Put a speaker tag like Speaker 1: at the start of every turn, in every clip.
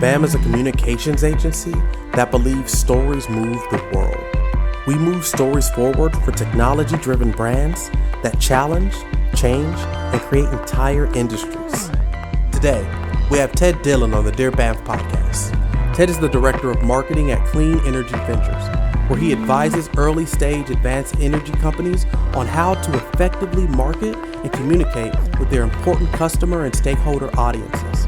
Speaker 1: BAM is a communications agency that believes stories move the world. We move stories forward for technology-driven brands that challenge, change, and create entire industries. Today, we have Ted Dillon on the Dear BAMf podcast. Ted is the Director of Marketing at Clean Energy Ventures, where he advises early-stage advanced energy companies on how to effectively market and communicate with their important customer and stakeholder audiences.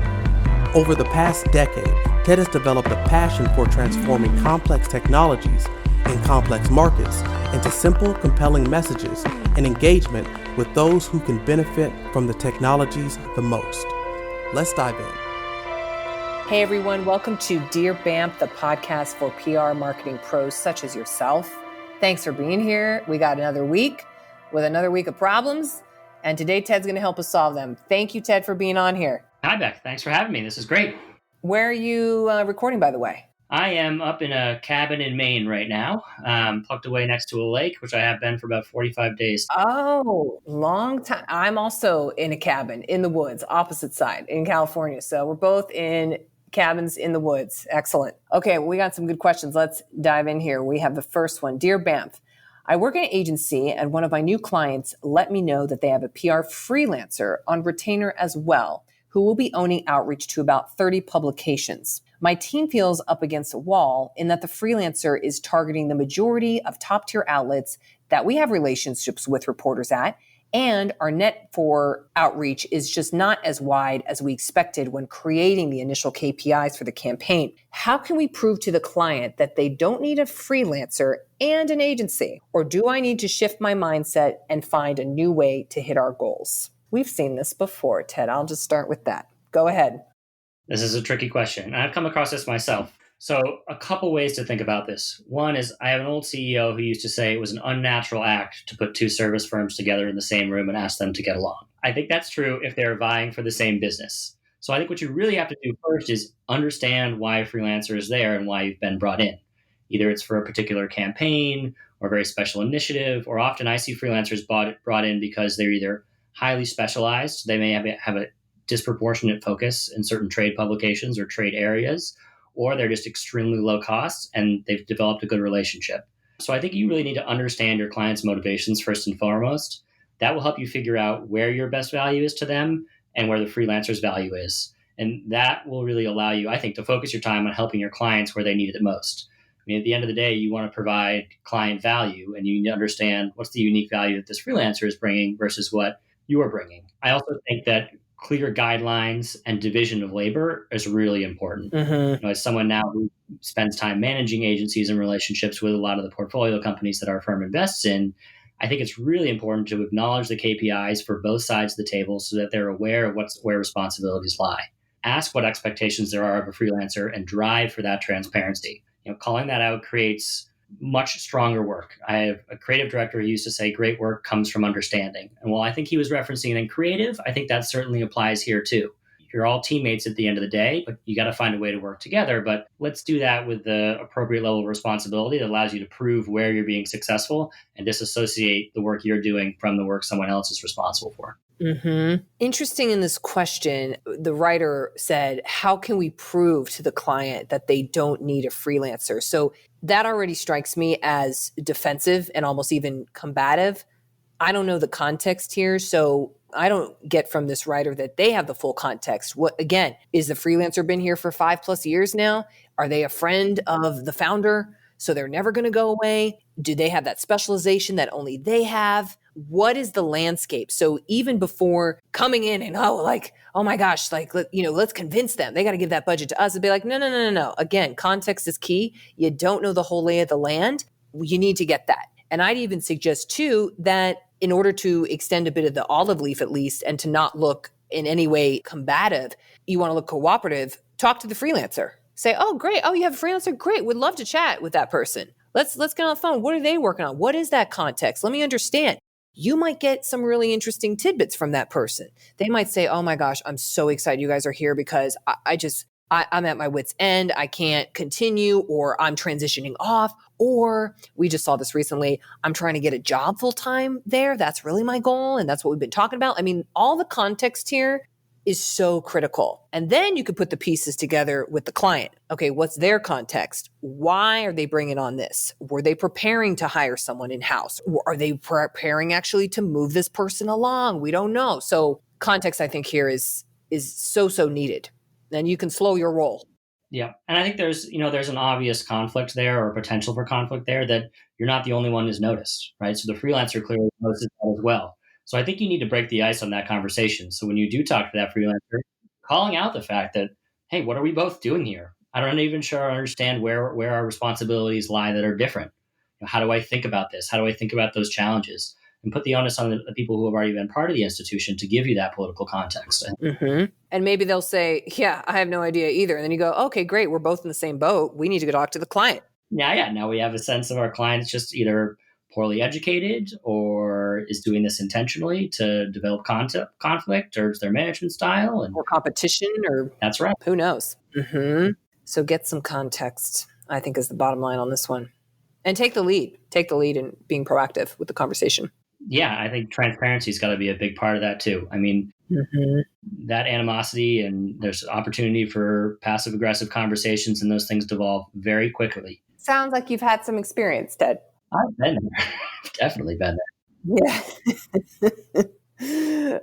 Speaker 1: Over the past decade, Ted has developed a passion for transforming complex technologies in complex markets into simple, compelling messages and engagement with those who can benefit from the technologies the most. Let's dive in.
Speaker 2: Hey everyone, welcome to Dear BAMf, the podcast for PR marketing pros such as yourself. Thanks for being here. We got another week with another week of problems, and today Ted's going to help us solve them. Thank you, Ted, for being on here.
Speaker 3: Hi, Beck. Thanks for having me. This is great.
Speaker 2: Where are you recording, by the way?
Speaker 3: I am up in a cabin in Maine right now, tucked away next to a lake, which I have been for about 45 days.
Speaker 2: Oh, long time. I'm also in a cabin in the woods, opposite side in California. So we're both in cabins in the woods. Excellent. Okay, well, we got some good questions. Let's dive in here. We have the first one. Dear BAMf, I work in an agency and one of my new clients let me know that they have a PR freelancer on retainer as well, who will be owning outreach to about 30 publications. My team feels up against a wall in that the freelancer is targeting the majority of top-tier outlets that we have relationships with reporters at, and our net for outreach is just not as wide as we expected when creating the initial KPIs for the campaign. How can we prove to the client that they don't need a freelancer and an agency? Or do I need to shift my mindset and find a new way to hit our goals? We've seen this before, Ted. I'll just start with that. Go ahead.
Speaker 3: This is a tricky question. I've come across this myself. So a couple ways to think about this. One is I have an old CEO who used to say it was an unnatural act to put two service firms together in the same room and ask them to get along. I think that's true if they're vying for the same business. So I think what you really have to do first is understand why a freelancer is there and why you've been brought in. Either it's for a particular campaign or a very special initiative, or often I see freelancers brought in because they're either highly specialized. They may have a disproportionate focus in certain trade publications or trade areas, or they're just extremely low cost and they've developed a good relationship. So I think you really need to understand your client's motivations first and foremost. That will help you figure out where your best value is to them and where the freelancer's value is. And that will really allow you, I think, to focus your time on helping your clients where they need it most. I mean, at the end of the day, you want to provide client value and you need to understand what's the unique value that this freelancer is bringing versus what you are bringing. I also think that clear guidelines and division of labor is really important.
Speaker 2: Mm-hmm.
Speaker 3: As someone now who spends time managing agencies and relationships with a lot of the portfolio companies that our firm invests in, I think it's really important to acknowledge the KPIs for both sides of the table so that they're aware of where responsibilities lie. Ask what expectations there are of a freelancer and drive for that transparency. Calling that out creates much stronger work. I have a creative director who used to say great work comes from understanding. And while I think he was referencing in creative, I think that certainly applies here too. You're all teammates at the end of the day, but you got to find a way to work together. But let's do that with the appropriate level of responsibility that allows you to prove where you're being successful and disassociate the work you're doing from the work someone else is responsible for.
Speaker 2: Mm-hmm. Interesting in this question, the writer said, how can we prove to the client that they don't need a freelancer? So that already strikes me as defensive and almost even combative. I don't know the context here, so I don't get from this writer that they have the full context. What, again, is the freelancer been here for 5+ years now? Are they a friend of the founder? So they're never going to go away? Do they have that specialization that only they have? What is the landscape? So even before coming in and, oh my gosh, let's convince them. They got to give that budget to us. It'd be like, no. Again, context is key. You don't know the whole lay of the land. You need to get that. And I'd even suggest too, that in order to extend a bit of the olive leaf at least, and to not look in any way combative, you want to look cooperative, talk to the freelancer. Say, oh, great. Oh, you have a freelancer? Great. Would love to chat with that person. Let's get on the phone. What are they working on? What is that context? Let me understand. You might get some really interesting tidbits from that person. They might say, oh my gosh, I'm so excited you guys are here because I'm at my wit's end. I can't continue, or I'm transitioning off, or we just saw this recently. I'm trying to get a job full time there. That's really my goal. And that's what we've been talking about. I mean, all the context here is so critical. And then you could put the pieces together with the client. Okay, what's their context? Why are they bringing on this? Were they preparing to hire someone in-house? Are they preparing actually to move this person along? We don't know. So context, I think, here is so needed. And you can slow your roll.
Speaker 3: Yeah. And I think there's an obvious conflict there, or potential for conflict there, that you're not the only one who's noticed, right? So the freelancer clearly notices that as well. So I think you need to break the ice on that conversation. So when you do talk to that freelancer, calling out the fact that, hey, what are we both doing here? I don't even sure understand where our responsibilities lie that are different. How do I think about this? How do I think about those challenges? And put the onus on the people who have already been part of the institution to give you that political context.
Speaker 2: Mm-hmm. And maybe they'll say, yeah, I have no idea either. And then you go, okay, great. We're both in the same boat. We need to go talk to the client.
Speaker 3: Yeah. Now we have a sense of our client is just either poorly educated or is doing this intentionally to develop conflict, or is their management style
Speaker 2: or competition, or
Speaker 3: that's right.
Speaker 2: Who knows? Mm-hmm. So get some context, I think, is the bottom line on this one. And take the lead. Take the lead in being proactive with the conversation.
Speaker 3: Yeah, I think transparency's got to be a big part of that too. I mean, that animosity, and there's opportunity for passive aggressive conversations, and those things devolve very quickly.
Speaker 2: Sounds like you've had some experience, Ted.
Speaker 3: I've been there. I've definitely been
Speaker 2: there.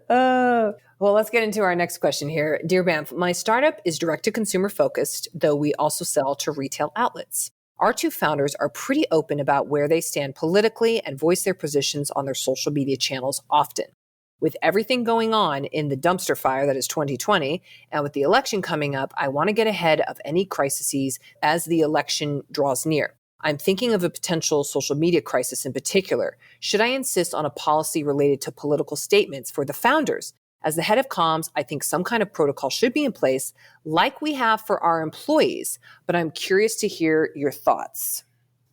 Speaker 2: Yeah. Well, let's get into our next question here. Dear BAMf, my startup is direct-to-consumer focused, though we also sell to retail outlets. Our two founders are pretty open about where they stand politically and voice their positions on their social media channels often. With everything going on in the dumpster fire that is 2020, and with the election coming up, I want to get ahead of any crises as the election draws near. I'm thinking of a potential social media crisis in particular. Should I insist on a policy related to political statements for the founders? As the head of comms, I think some kind of protocol should be in place, like we have for our employees, but I'm curious to hear your thoughts.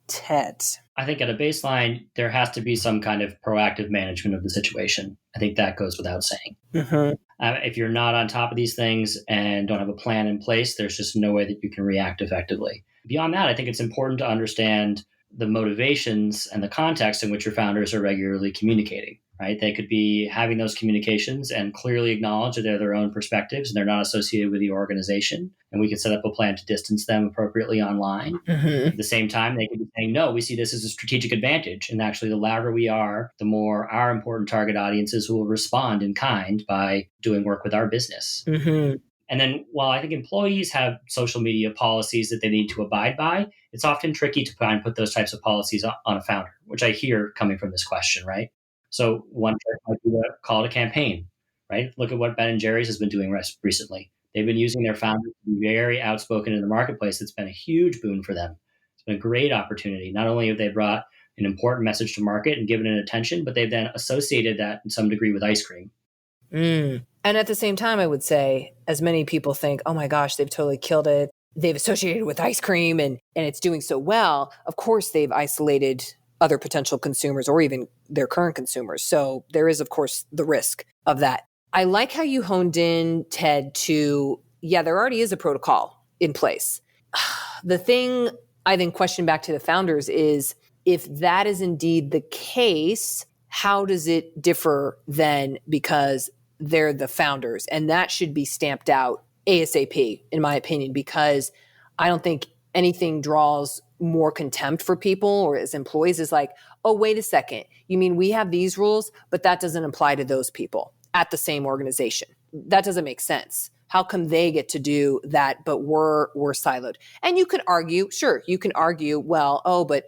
Speaker 2: Ted.
Speaker 3: I think at a baseline, there has to be some kind of proactive management of the situation. I think that goes without saying.
Speaker 2: Mm-hmm.
Speaker 3: If you're not on top of these things and don't have a plan in place, there's just no way that you can react effectively. Beyond that, I think it's important to understand the motivations and the context in which your founders are regularly communicating, right? They could be having those communications and clearly acknowledge that they're their own perspectives and they're not associated with the organization. And we can set up a plan to distance them appropriately online.
Speaker 2: Mm-hmm.
Speaker 3: At the same time, they could be saying, no, we see this as a strategic advantage. And actually, the louder we are, the more our important target audiences will respond in kind by doing work with our business.
Speaker 2: Mm-hmm.
Speaker 3: And then while I think employees have social media policies that they need to abide by, it's often tricky to try and put those types of policies on a founder, which I hear coming from this question, right? So one might be to call it a campaign, right? Look at what Ben & Jerry's has been doing recently. They've been using their founders to be very outspoken in the marketplace. It's been a huge boon for them. It's been a great opportunity. Not only have they brought an important message to market and given it attention, but they've then associated that in some degree with ice cream.
Speaker 2: Mm. And at the same time, I would say, as many people think, oh my gosh, they've totally killed it. They've associated with ice cream and it's doing so well. Of course, they've isolated other potential consumers or even their current consumers. So there is, of course, the risk of that. I like how you honed in, Ted, to, yeah, there already is a protocol in place. The thing I then question back to the founders is, if that is indeed the case, how does it differ then because they're the founders? And that should be stamped out ASAP, in my opinion, because I don't think anything draws more contempt for people or as employees is like, oh, wait a second. You mean we have these rules, but that doesn't apply to those people at the same organization? That doesn't make sense. How come they get to do that, but we're siloed? And you could argue, sure, you can argue, well, oh, but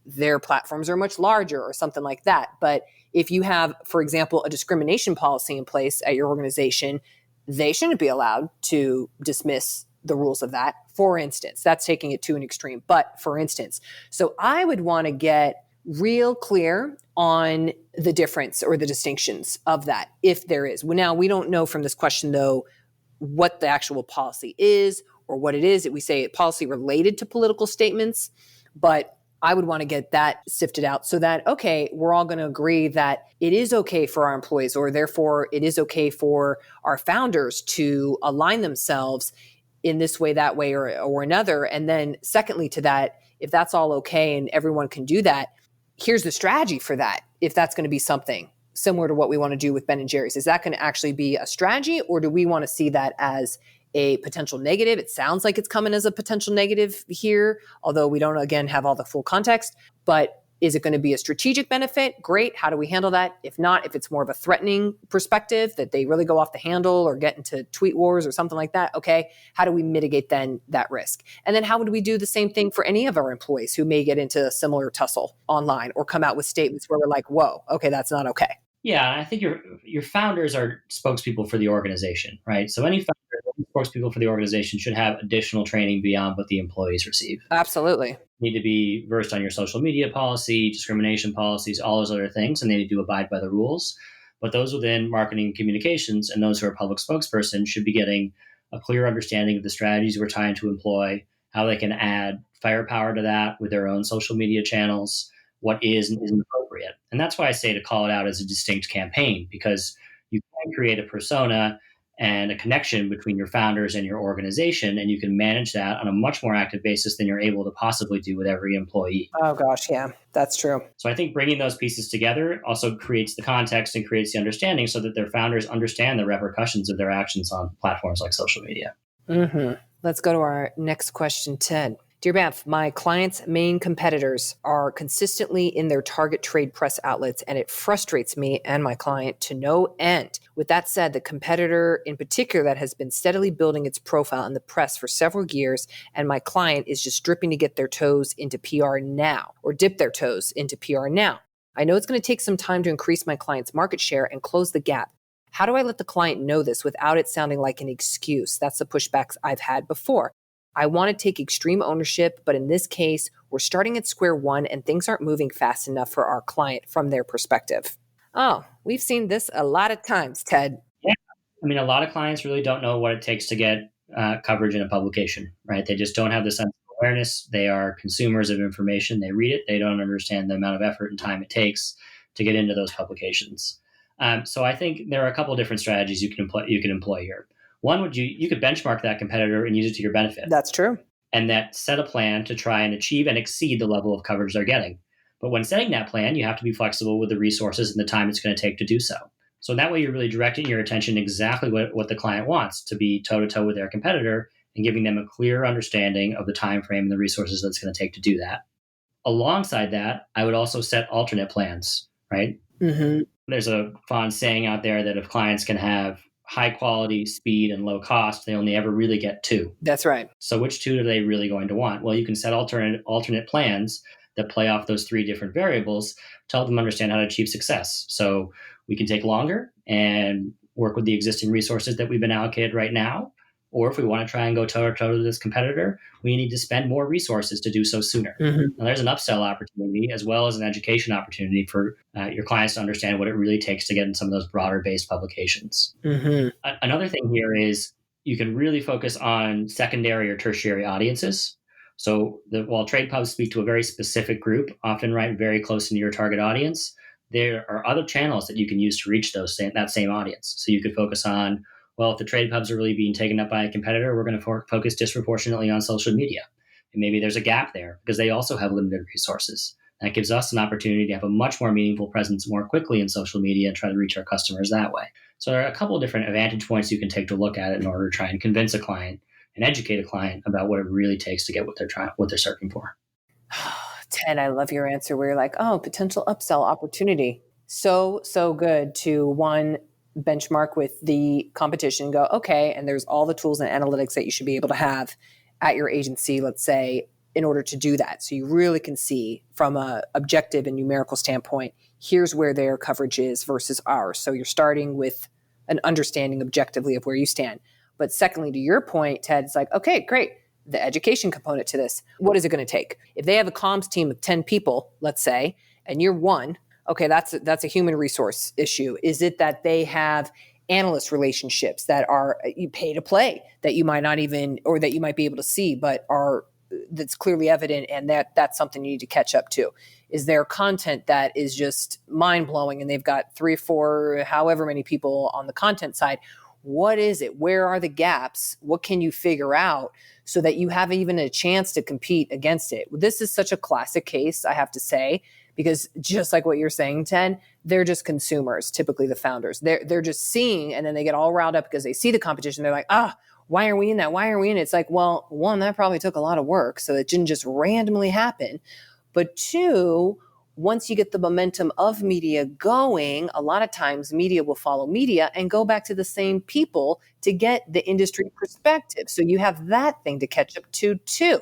Speaker 2: their platforms are much larger or something like that. But if you have, for example, a discrimination policy in place at your organization, they shouldn't be allowed to dismiss the rules of that. For instance, that's taking it to an extreme, but for instance. So I would want to get real clear on the difference or the distinctions of that, if there is. Well, now, we don't know from this question, though, what the actual policy is or what it is. We say policy related to political statements, but I would want to get that sifted out so that, okay, we're all going to agree that it is okay for our employees, or therefore it is okay for our founders to align themselves in this way, that way, or another. And then secondly to that, if that's all okay and everyone can do that, here's the strategy for that, if that's going to be something similar to what we want to do with Ben and Jerry's? Is that going to actually be a strategy, or do we want to see that as a potential negative? It sounds like it's coming as a potential negative here, although we don't, again, have all the full context. But is it going to be a strategic benefit? Great. How do we handle that? If not, if it's more of a threatening perspective that they really go off the handle or get into tweet wars or something like that, okay, how do we mitigate then that risk? And then how would we do the same thing for any of our employees who may get into a similar tussle online or come out with statements where we're like, whoa, okay, that's not okay.
Speaker 3: Yeah, I think your founders are spokespeople for the organization, right? So any founder, spokespeople for the organization should have additional training beyond what the employees receive.
Speaker 2: Absolutely.
Speaker 3: You need to be versed on your social media policy, discrimination policies, all those other things, and they need to abide by the rules. But those within marketing and communications and those who are public spokespersons should be getting a clear understanding of the strategies we're trying to employ, how they can add firepower to that with their own social media channels, what is and isn't appropriate. And that's why I say to call it out as a distinct campaign, because you can create a persona and a connection between your founders and your organization, and you can manage that on a much more active basis than you're able to possibly do with every employee.
Speaker 2: Oh gosh, yeah, that's true.
Speaker 3: So I think bringing those pieces together also creates the context and creates the understanding so that their founders understand the repercussions of their actions on platforms like social media.
Speaker 2: Mm-hmm. Let's go to our next question, Ted. Dear BAMf, my clients' main competitors are consistently in their target trade press outlets, and it frustrates me and my client to no end. With that said, the competitor in particular that has been steadily building its profile in the press for several years, and my client is just dripping to get their toes into PR now, or dip their toes into PR now. I know it's going to take some time to increase my client's market share and close the gap. How do I let the client know this without it sounding like an excuse? That's the pushbacks I've had before. I want to take extreme ownership, but in this case, we're starting at square one and things aren't moving fast enough for our client from their perspective. Oh, we've seen this a lot of times, Ted.
Speaker 3: Yeah. I mean, a lot of clients really don't know what it takes to get coverage in a publication, right? They just don't have the sense of awareness. They are consumers of information. They read it. They don't understand the amount of effort and time it takes to get into those publications. So I think there are a couple of different strategies you can employ here. One, you could benchmark that competitor and use it to your benefit.
Speaker 2: That's true.
Speaker 3: And that set a plan to try and achieve and exceed the level of coverage they're getting. But when setting that plan, you have to be flexible with the resources and the time it's going to take to do so. So that way you're really directing your attention exactly what the client wants, to be toe-to-toe with their competitor and giving them a clear understanding of the time frame and the resources that it's going to take to do that. Alongside that, I would also set alternate plans, right?
Speaker 2: Mm-hmm.
Speaker 3: There's a fond saying out there that if clients can have high quality, speed, and low cost, they only ever really get two.
Speaker 2: That's right.
Speaker 3: So which two are they really going to want? Well, you can set alternate plans that play off those three different variables to help them understand how to achieve success. So we can take longer and work with the existing resources that we've been allocated right now. Or if we want to try and go toe-to-toe with this competitor, we need to spend more resources to do so sooner.
Speaker 2: Mm-hmm.
Speaker 3: Now, there's an upsell opportunity as well as an education opportunity for your clients to understand what it really takes to get in some of those broader-based publications.
Speaker 2: Mm-hmm.
Speaker 3: Another thing here is you can really focus on secondary or tertiary audiences. So while trade pubs speak to a very specific group, often right very close into your target audience, there are other channels that you can use to reach that same audience. So you could focus on, well, if the trade pubs are really being taken up by a competitor, we're going to focus disproportionately on social media. And maybe there's a gap there because they also have limited resources. That gives us an opportunity to have a much more meaningful presence more quickly in social media and try to reach our customers that way. So there are a couple of different vantage points you can take to look at it in order to try and convince a client and educate a client about what it really takes to get what they're searching for.
Speaker 2: Ted, I love your answer where you're like, oh, potential upsell opportunity. So good to one, benchmark with the competition, go, okay, and there's all the tools and analytics that you should be able to have at your agency, let's say, in order to do that. So you really can see from a objective and numerical standpoint, here's where their coverage is versus ours. So you're starting with an understanding objectively of where you stand. But secondly, to your point, Ted, it's like, okay, great. The education component to this, what is it going to take? If they have a comms team of 10 people, let's say, and you're one, okay, that's a human resource issue. Is it that they have analyst relationships that are you pay to play that you might not even, or that you might be able to see, but that's clearly evident, and that's something you need to catch up to? Is there content that is just mind blowing and they've got 3 or 4, however many people on the content side? What is it? Where are the gaps? What can you figure out so that you have even a chance to compete against it? This is such a classic case, I have to say, because just like what you're saying, Ted, they're just consumers, typically the founders. They're just seeing, and then they get all riled up because they see the competition. They're like, why are we in that? Why are we in it? It's like, well, one, that probably took a lot of work, so it didn't just randomly happen. But two, once you get the momentum of media going, a lot of times media will follow media and go back to the same people to get the industry perspective. So you have that thing to catch up to too.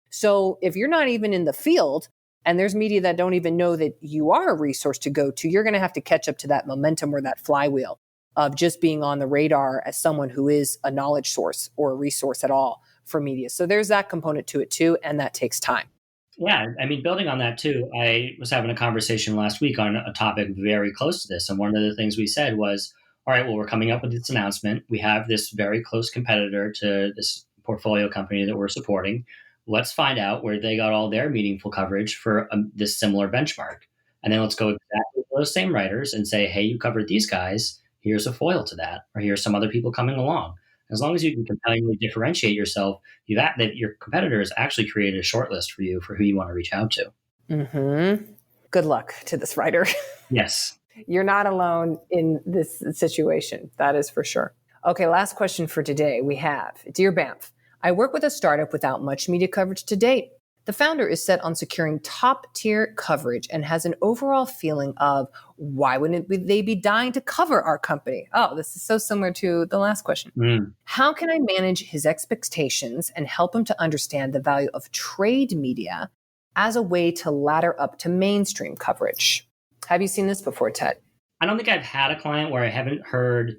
Speaker 2: So if you're not even in the field and there's media that don't even know that you are a resource to go to, you're going to have to catch up to that momentum or that flywheel of just being on the radar as someone who is a knowledge source or a resource at all for media. So there's that component to it too, and that takes time.
Speaker 3: Yeah, I mean, building on that too, I was having a conversation last week on a topic very close to this. And one of the things we said was, all right, well, we're coming up with this announcement. We have this very close competitor to this portfolio company that we're supporting. Let's find out where they got all their meaningful coverage for this similar benchmark. And then let's go exactly to those same writers and say, hey, you covered these guys. Here's a foil to that. Or here's some other people coming along. As long as you can compellingly differentiate yourself, that your competitors actually created a short list for you for who you want to reach out to.
Speaker 2: Mm-hmm. Good luck to this writer.
Speaker 3: Yes.
Speaker 2: You're not alone in this situation. That is for sure. Okay, last question for today. We have, Dear BAMf, I work with a startup without much media coverage to date. The founder is set on securing top-tier coverage and has an overall feeling of, why wouldn't they be dying to cover our company? Oh, this is so similar to the last question. How can I manage his expectations and help him to understand the value of trade media as a way to ladder up to mainstream coverage? Have you seen this before, Ted?
Speaker 3: I don't think I've had a client where I haven't heard,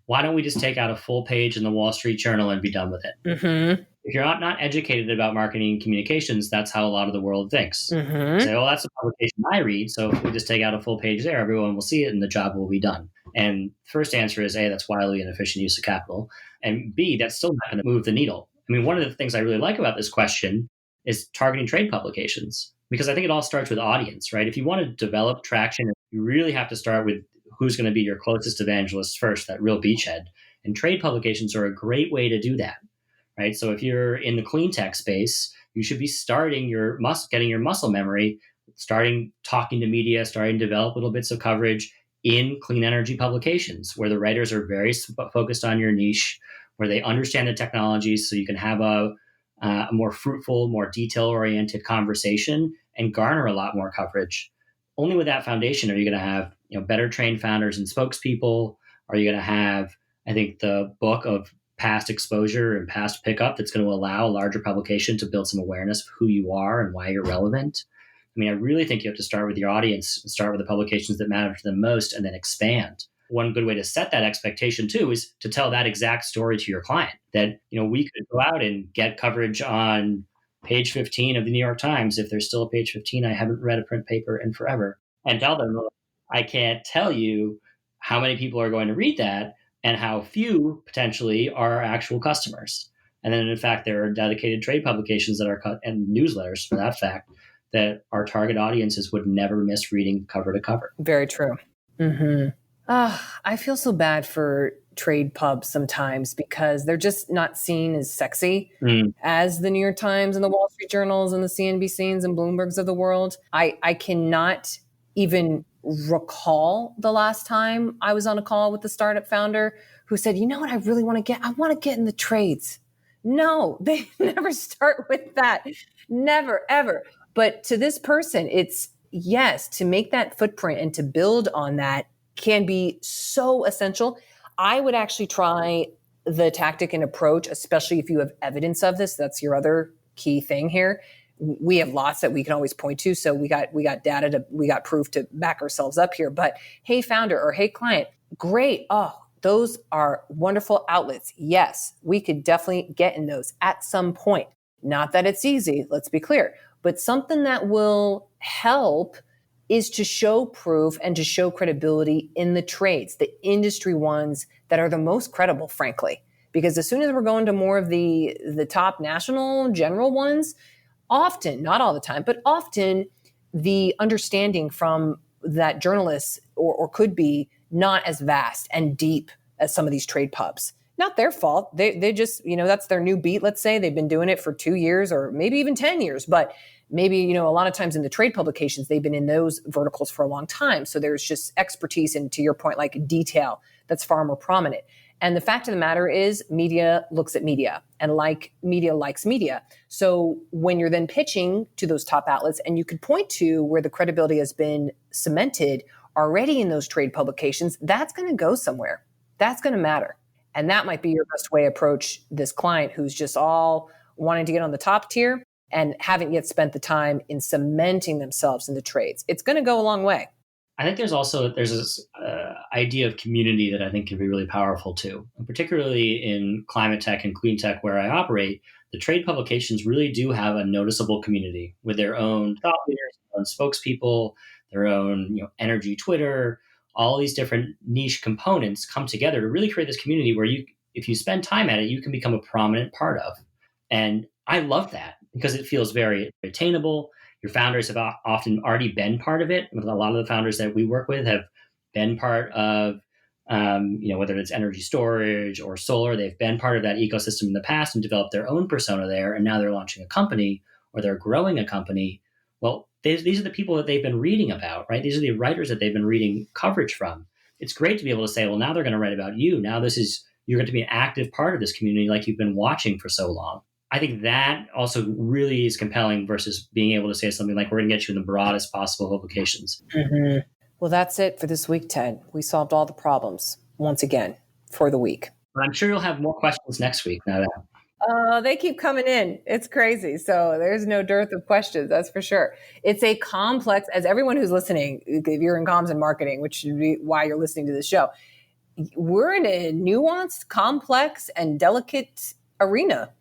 Speaker 3: why don't we just take out a full page in the Wall Street Journal and be done with it?
Speaker 2: Mm-hmm.
Speaker 3: If you're not educated about marketing and communications, that's how a lot of the world thinks.
Speaker 2: Mm-hmm.
Speaker 3: Say, oh, that's a publication I read. So if we just take out a full page there, everyone will see it and the job will be done. And first answer is A, that's wildly inefficient use of capital. And B, that's still not going to move the needle. I mean, one of the things I really like about this question is targeting trade publications, because I think it all starts with audience, right? If you want to develop traction, you really have to start with who's going to be your closest evangelist first, that real beachhead. And trade publications are a great way to do that. Right. So if you're in the clean tech space, you should be starting getting your muscle memory, starting talking to media, starting to develop little bits of coverage in clean energy publications where the writers are very focused on your niche, where they understand the technologies, so you can have a more fruitful, more detail-oriented conversation and garner a lot more coverage. Only with that foundation are you going to have better trained founders and spokespeople. Are you going to have, I think, the book of past exposure and past pickup that's going to allow a larger publication to build some awareness of who you are and why you're relevant. I mean, I really think you have to start with your audience, start with the publications that matter to them most, and then expand. One good way to set that expectation too is to tell that exact story to your client, that we could go out and get coverage on page 15 of the New York Times. If there's still a page 15, I haven't read a print paper in forever, and tell them, I can't tell you how many people are going to read that and how few potentially are actual customers. And then, in fact, there are dedicated trade publications that are cut, and newsletters, for that fact, that our target audiences would never miss reading cover to cover.
Speaker 2: Very true. Mm-hmm. I feel so bad for trade pubs sometimes because they're just not seen as sexy as the New York Times and the Wall Street Journals and the CNBCs and Bloombergs of the world. I cannot even recall the last time I was on a call with the startup founder who said, you know what I really want to get? I want to get in the trades. No, they never start with that. Never, ever. But to this person, it's yes, to make that footprint and to build on that can be so essential. I would actually try the tactic and approach, especially if you have evidence of this. That's your other key thing here. We have lots that we can always point to. So we got data we got proof to back ourselves up here. But hey, founder, or hey, client, great. Oh, those are wonderful outlets. Yes, we could definitely get in those at some point. Not that it's easy, let's be clear, but something that will help is to show proof and to show credibility in the trades, the industry ones that are the most credible, frankly. Because as soon as we're going to more of the top national general ones, often, not all the time, but often the understanding from that journalist or could be not as vast and deep as some of these trade pubs. Not their fault. They just, that's their new beat. Let's say they've been doing it for 2 years or maybe even 10 years, but maybe, a lot of times in the trade publications, they've been in those verticals for a long time. So there's just expertise and, to your point, like detail that's far more prominent. And the fact of the matter is media looks at media and media likes media. So when you're then pitching to those top outlets, and you could point to where the credibility has been cemented already in those trade publications, that's going to go somewhere. That's going to matter. And that might be your best way to approach this client who's just all wanting to get on the top tier and haven't yet spent the time in cementing themselves in the trades. It's going to go a long way.
Speaker 3: I think there's this idea of community that I think can be really powerful too. And particularly in climate tech and clean tech where I operate, the trade publications really do have a noticeable community with their own thought leaders, their own spokespeople, their own energy Twitter. All these different niche components come together to really create this community where if you spend time at it, you can become a prominent part of. And I love that because it feels very attainable. Your founders have often already been part of it. A lot of the founders that we work with have been part of, whether it's energy storage or solar, they've been part of that ecosystem in the past and developed their own persona there. And now they're launching a company or they're growing a company. Well, these are the people that they've been reading about, right? These are the writers that they've been reading coverage from. It's great to be able to say, well, now they're going to write about you. Now you're going to be an active part of this community like you've been watching for so long. I think that also really is compelling versus being able to say something like, we're going to get you in the broadest possible publications.
Speaker 2: Mm-hmm. Well, that's it for this week, Ted. We solved all the problems once again for the week.
Speaker 3: But I'm sure you'll have more questions next week.
Speaker 2: They keep coming in. It's crazy. So there's no dearth of questions. That's for sure. It's a complex, as everyone who's listening, if you're in comms and marketing, which should be why you're listening to this show, we're in a nuanced, complex, and delicate arena.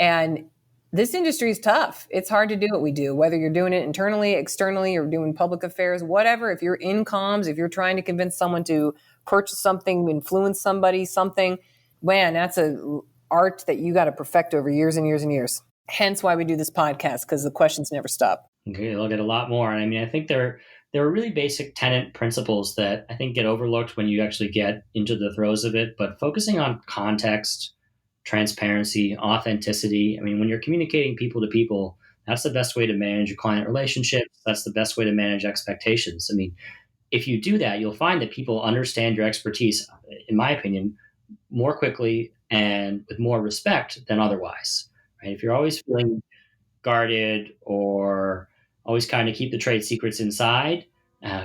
Speaker 2: And this industry is tough. It's hard to do what we do, whether you're doing it internally, externally, or doing public affairs, whatever. If you're in comms, if you're trying to convince someone to purchase something, influence somebody, something, man, that's a art that you got to perfect over years and years and years. Hence why we do this podcast, because the questions never stop.
Speaker 3: Okay, they'll get a lot more. And I mean, I think there are really basic tenet principles that I think get overlooked when you actually get into the throes of it. But focusing on context, transparency, authenticity. I mean, when you're communicating people to people, that's the best way to manage your client relationships. That's the best way to manage expectations. I mean, if you do that, you'll find that people understand your expertise, in my opinion, more quickly and with more respect than otherwise. Right? If you're always feeling guarded or always kind of keep the trade secrets inside,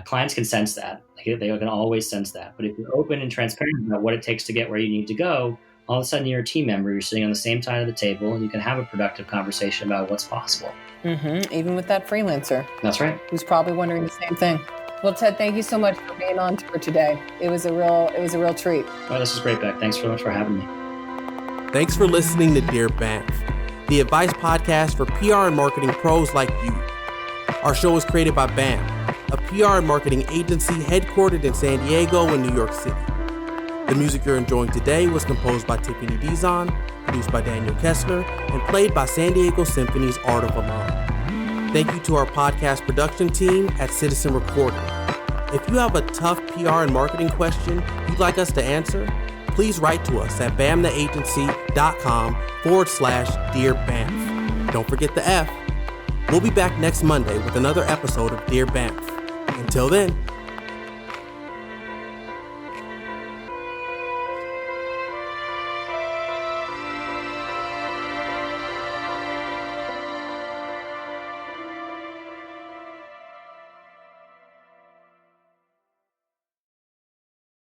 Speaker 3: clients can sense that. They can always sense that. But if you're open and transparent about what it takes to get where you need to go, all of a sudden you're a team member, you're sitting on the same side of the table, and you can have a productive conversation about what's possible.
Speaker 2: Mm-hmm. Even with that freelancer.
Speaker 3: That's right.
Speaker 2: Who's probably wondering the same thing. Well, Ted, thank you so much for being on for today. It was a real treat.
Speaker 3: Oh, this is great, Beck. Thanks so much for having me.
Speaker 1: Thanks for listening to Dear BAMf, the advice podcast for PR and marketing pros like you. Our show is created by BAMf, a PR and marketing agency headquartered in San Diego and New York City. The music you're enjoying today was composed by Tiffany Dizon, produced by Daniel Kessler, and played by San Diego Symphony's Art of Alarm. Thank you to our podcast production team at Citizen Recording. If you have a tough PR and marketing question you'd like us to answer, please write to us at bamtheagency.com/Dear BAMf. Don't forget the F. We'll be back next Monday with another episode of Dear BAMf. Until then,